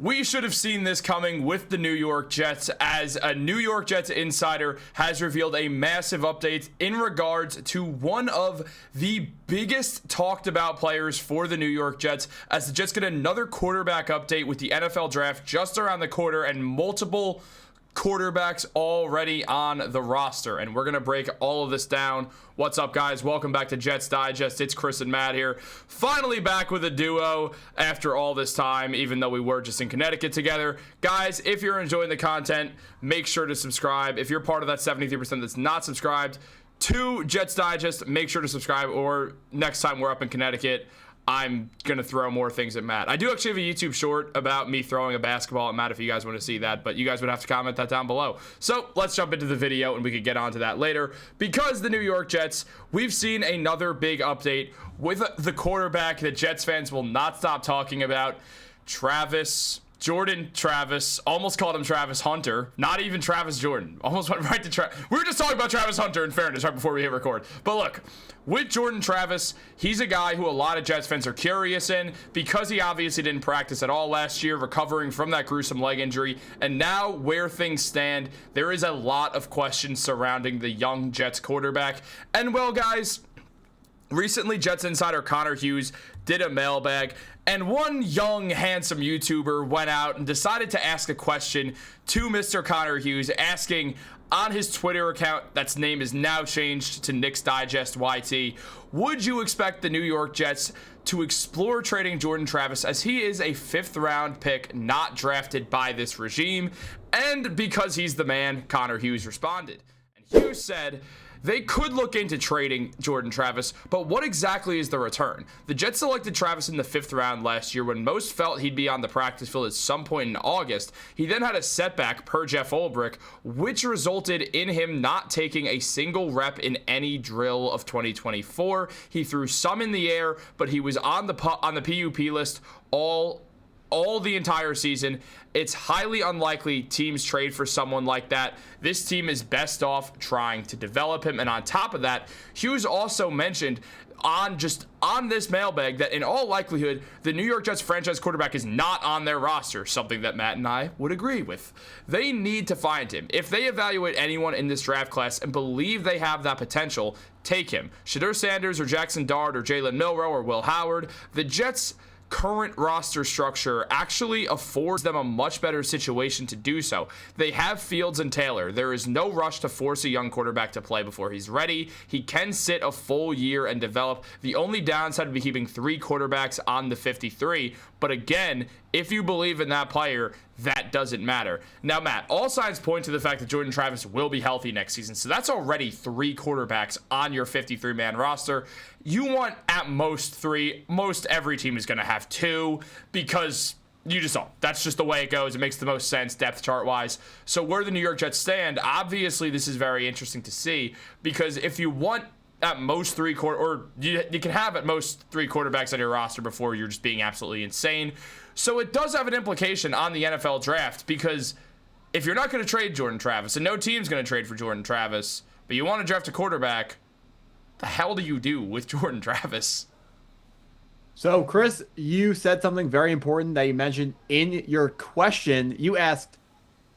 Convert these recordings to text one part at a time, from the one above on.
We should have seen this coming with the New York Jets, as a New York Jets insider has revealed a massive update in regards to one of the biggest talked about players for the New York Jets, as the Jets get another quarterback update with the NFL draft just around the corner and multiple quarterbacks already on the roster, and we're gonna break all of this down. What's up, guys? Welcome back to Jets Digest. It's Chris and Matt here, finally back with a duo after all this time, even though we were just in Connecticut together. Guys, if you're enjoying the content, make sure to subscribe. If you're part of that 73% that's not subscribed to Jets Digest, make sure to subscribe, or next time we're up in Connecticut, I'm going to throw more things at Matt. I do actually have a YouTube short about me throwing a basketball at Matt if you guys want to see that, but you guys would have to comment that down below. So let's jump into the video and we could get onto that later. Because the New York Jets, we've seen another big update with the quarterback that Jets fans will not stop talking about, Jordan Travis. Almost called him Travis Hunter, not even Travis Jordan. Almost went right to Travis. We were just talking about Travis Hunter, in fairness, right before we hit record. But look, with Jordan Travis, he's a guy who a lot of Jets fans are curious in, because he obviously didn't practice at all last year, recovering from that gruesome leg injury. And now where things stand, there is a lot of questions surrounding the young Jets quarterback. And well, guys, recently Jets insider Connor Hughes did a mailbag, and one young, handsome YouTuber went out and decided to ask a question to Mr. Connor Hughes, asking on his Twitter account, that's name is now changed to Knicks Digest YT, would you expect the New York Jets to explore trading Jordan Travis, as he is a 5th round pick not drafted by this regime? And because he's the man, Connor Hughes responded. And Hughes said, they could look into trading Jordan Travis, but what exactly is the return? The Jets selected Travis in the 5th round last year when most felt he'd be on the practice field at some point in August. He then had a setback, per Jeff Ulbrich, which resulted in him not taking a single rep in any drill of 2024. He threw some in the air, but he was on the PUP list all the entire season. It's highly unlikely teams trade for someone like that. This team is best off trying to develop him. And on top of that, Hughes also mentioned on this mailbag that in all likelihood, the New York Jets franchise quarterback is not on their roster, something that Matt and I would agree with. They need to find him. If they evaluate anyone in this draft class and believe they have that potential, take him. Shedeur Sanders or Jackson Dart or Jalen Milroe or Will Howard. The Jets' current roster structure actually affords them a much better situation to do so. They have Fields and Taylor. There is no rush to force a young quarterback to play before he's ready. He can sit a full year and develop. The only downside would be keeping 3 quarterbacks on the 53. But again, if you believe in that player, that doesn't matter. Now, Matt, all signs point to the fact that Jordan Travis will be healthy next season. So that's already 3 quarterbacks on your 53-man roster. You want at most 3. Most every team is going to have 2, because you just don't. That's just the way it goes. It makes the most sense depth chart wise. So where the New York Jets stand, obviously this is very interesting to see, because if you want at most 3 or you can have at most 3 quarterbacks on your roster before you're just being absolutely insane. So it does have an implication on the NFL draft, because if you're not going to trade Jordan Travis, and no team's going to trade for Jordan Travis, but you want to draft a quarterback, the hell do you do with Jordan Travis? So, Chris, you said something very important that you mentioned in your question. You asked,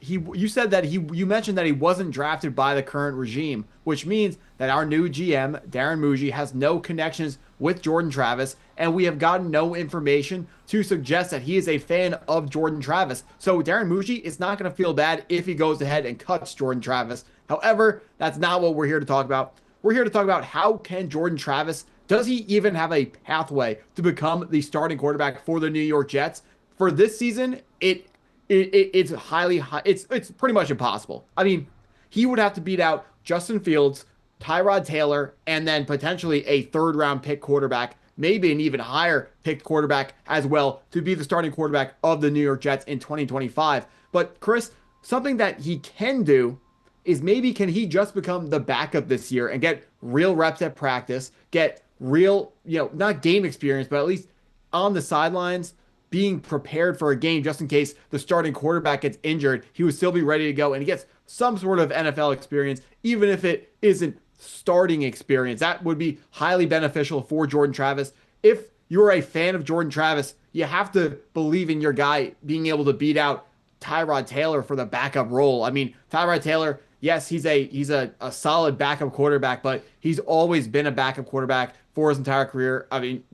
you said that you mentioned that he wasn't drafted by the current regime, which means that our new GM, Darren Mougey, has no connections with Jordan Travis, and we have gotten no information to suggest that he is a fan of Jordan Travis. So Darren Mougey is not going to feel bad if he goes ahead and cuts Jordan Travis. However, that's not what we're here to talk about. We're here to talk about how can Jordan Travis, does he even have a pathway to become the starting quarterback for the New York Jets? For this season, it's pretty much impossible. I mean, he would have to beat out Justin Fields, Tyrod Taylor, and then potentially a 3rd round pick quarterback, maybe an even higher picked quarterback as well, to be the starting quarterback of the New York Jets in 2025. But Chris, something that he can do is maybe can he just become the backup this year and get real reps at practice, get real, not game experience, but at least on the sidelines, being prepared for a game just in case the starting quarterback gets injured, he would still be ready to go, and he gets some sort of NFL experience, even if it isn't starting experience. That would be highly beneficial for Jordan Travis. If you're a fan of Jordan Travis, you have to believe in your guy being able to beat out Tyrod Taylor for the backup role. I mean, Tyrod Taylor, yes, he's a solid backup quarterback, but he's always been a backup quarterback for his entire career. I mean,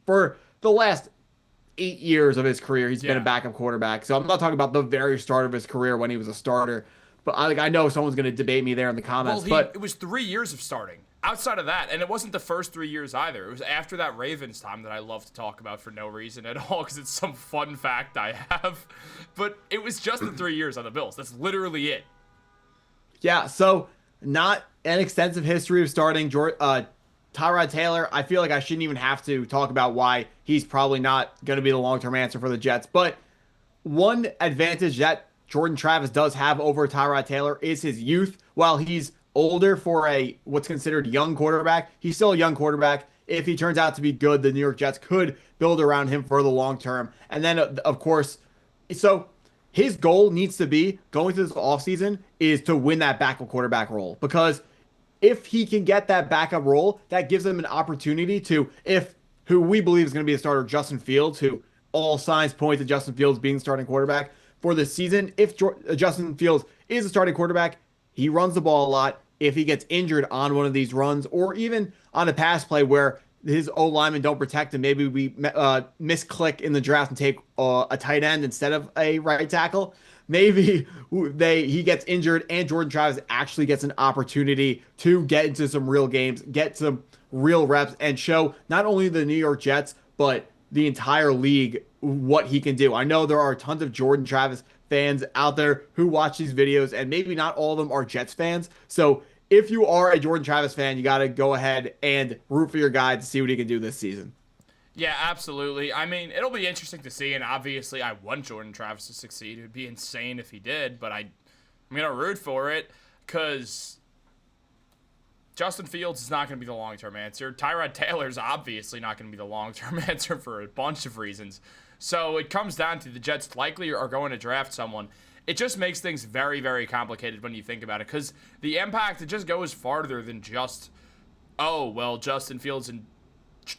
for the last 8 years of his career, he's been a backup quarterback. So I'm not talking about the very start of his career when he was a starter. But I know someone's going to debate me there in the comments. Well, it was 3 years of starting. Outside of that, and it wasn't the first 3 years either. It was after that Ravens time that I love to talk about for no reason at all because it's some fun fact I have. But it was just the 3 years on the Bills. That's literally it. Yeah, so not an extensive history of starting Tyrod Taylor. I feel like I shouldn't even have to talk about why he's probably not going to be the long-term answer for the Jets. But one advantage that Jordan Travis does have over Tyrod Taylor is his youth. While he's older for what's considered young quarterback, he's still a young quarterback. If he turns out to be good, the New York Jets could build around him for the long term. And then, of course, so his goal needs to be going through this offseason is to win that backup quarterback role. Because if he can get that backup role, that gives him an opportunity to, if who we believe is going to be a starter, Justin Fields, who all signs point to Justin Fields being the starting quarterback for the season. If Justin Fields is a starting quarterback, he runs the ball a lot. If he gets injured on one of these runs or even on a pass play where his O-linemen don't protect him, maybe we misclick in the draft and take a tight end instead of a right tackle. Maybe he gets injured and Jordan Travis actually gets an opportunity to get into some real games, get some real reps, and show not only the New York Jets, but the entire league what he can do. I know there are tons of Jordan Travis fans out there who watch these videos, and maybe not all of them are Jets fans. So if you are a Jordan Travis fan, you got to go ahead and root for your guy to see what he can do this season. Yeah, absolutely. I mean, it'll be interesting to see, and obviously I want Jordan Travis to succeed. It would be insane if he did, but I'm going to root for it because Justin Fields is not going to be the long-term answer. Tyrod Taylor's obviously not going to be the long-term answer for a bunch of reasons. So it comes down to the Jets likely are going to draft someone. It just makes things very, very complicated when you think about it because the impact, it just goes farther than just, oh, well, Justin Fields and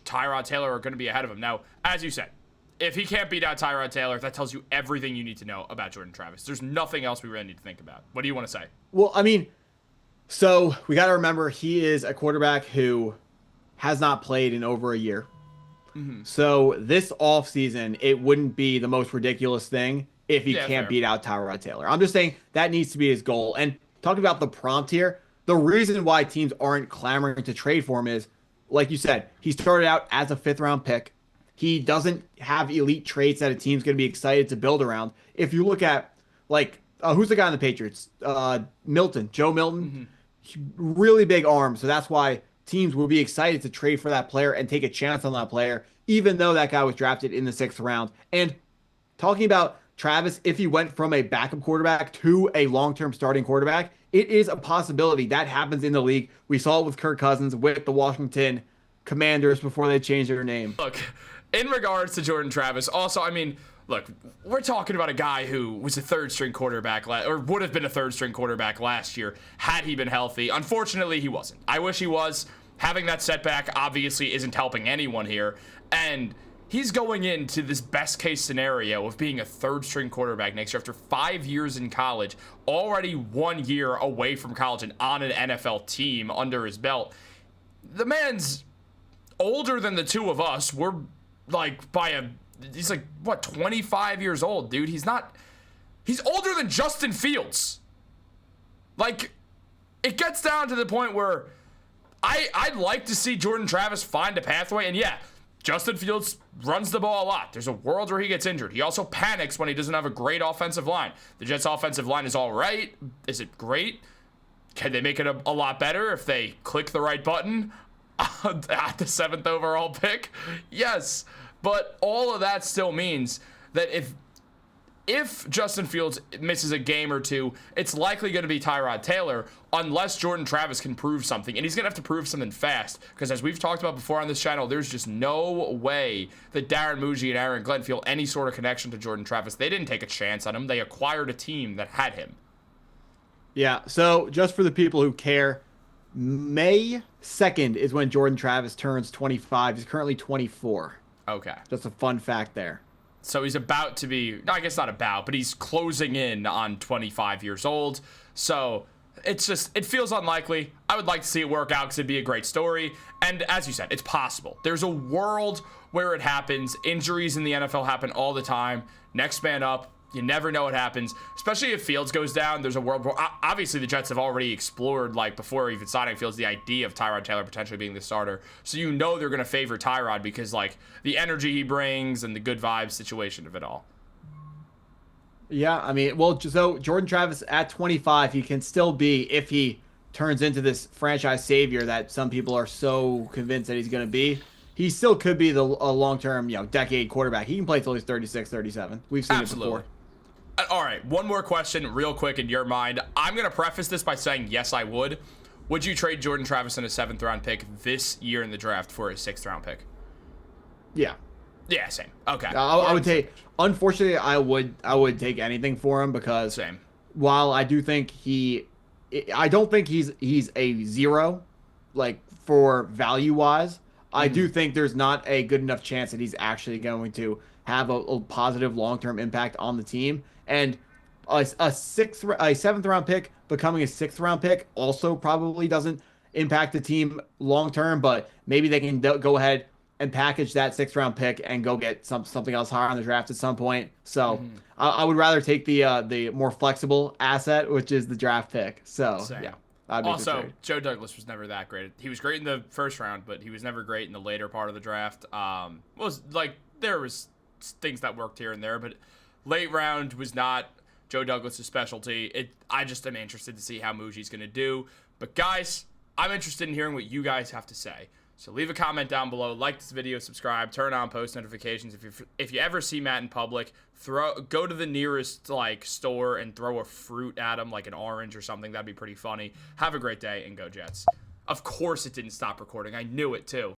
Tyrod Taylor are going to be ahead of him. Now, as you said, if he can't beat out Tyrod Taylor, that tells you everything you need to know about Jordan Travis. There's nothing else we really need to think about. What do you want to say? Well, I mean, so we got to remember he is a quarterback who has not played in over a year. Mm-hmm. So this offseason, it wouldn't be the most ridiculous thing if he can't beat out Tyrod Taylor. I'm just saying that needs to be his goal. And talking about the prompt here, the reason why teams aren't clamoring to trade for him is, like you said, he started out as a 5th-round pick. He doesn't have elite traits that a team's going to be excited to build around. If you look at, who's the guy on the Patriots? Joe Milton. Mm-hmm. Really big arm, so that's why teams will be excited to trade for that player and take a chance on that player, even though that guy was drafted in the 6th round. And talking about Travis, if he went from a backup quarterback to a long-term starting quarterback, it is a possibility. That happens in the league. We saw it with Kirk Cousins with the Washington Commanders before they changed their name. Look, in regards to Jordan Travis, also, I mean, look, we're talking about a guy who was a 3rd-string quarterback, or would have been a 3rd-string quarterback last year had he been healthy. Unfortunately, he wasn't. I wish he was. Having that setback obviously isn't helping anyone here. And he's going into this best-case scenario of being a 3rd-string quarterback next year after 5 years in college, already 1 year away from college and on an NFL team under his belt. The man's older than the two of us. We're he's 25 years old, dude. He's older than Justin Fields. It gets down to the point where I'd like to see Jordan Travis find a pathway, and yeah, Justin Fields runs the ball a lot. There's a world where he gets injured. He also panics when he doesn't have a great offensive line. The Jets' offensive line is all right. Is it great? Can they make it a lot better if they click the right button at the 7th overall pick? Yes. But all of that still means that if Justin Fields misses a game or two, it's likely going to be Tyrod Taylor unless Jordan Travis can prove something. And he's going to have to prove something fast because as we've talked about before on this channel, there's just no way that Darren, Mougey, and Aaron Glenn feel any sort of connection to Jordan Travis. They didn't take a chance on him. They acquired a team that had him. Yeah, so just for the people who care, May 2nd is when Jordan Travis turns 25. He's currently 24. Okay. Just a fun fact there. So he's about to be, no, I guess not about, but he's closing in on 25 years old. So it's just, it feels unlikely. I would like to see it work out because it'd be a great story. And as you said, it's possible. There's a world where it happens. Injuries in the NFL happen all the time. Next man up. You never know what happens, especially if Fields goes down. There's a world where obviously the Jets have already explored, like before even signing Fields, the idea of Tyrod Taylor potentially being the starter. So you know they're going to favor Tyrod because like the energy he brings and the good vibes situation of it all. Yeah, I mean, well, so Jordan Travis at 25, he can still be, if he turns into this franchise savior that some people are so convinced that he's going to be, he still could be a long-term, decade quarterback. He can play till he's 36, 37. We've seen it before. All right, one more question real quick in your mind. I'm going to preface this by saying, yes, I would. Would you trade Jordan Travis in a 7th-round pick this year in the draft for a 6th-round pick? Yeah. Yeah, same. Okay. I would take, unfortunately, I would take anything for him because same. While I do think I don't think he's a 0, like for value-wise. I do think there's not a good enough chance that he's actually going to have a positive long-term impact on the team. And a 7th-round pick becoming a 6th-round pick also probably doesn't impact the team long-term, but maybe they can go ahead and package that 6th-round pick and go get something else higher on the draft at some point. So I would rather take the more flexible asset, which is the draft pick. So same. Yeah. Also, Joe Douglas was never that great. He was great in the first round, but he was never great in the later part of the draft. There was things that worked here and there, but late round was not Joe Douglas' specialty. I just am interested to see how Mougey's going to do. But guys, I'm interested in hearing what you guys have to say. So leave a comment down below, like this video, subscribe, turn on post notifications. If you ever see Matt in public, go to the nearest store and throw a fruit at him, like an orange or something. That'd be pretty funny. Have a great day and go Jets. Of course it didn't stop recording. I knew it too.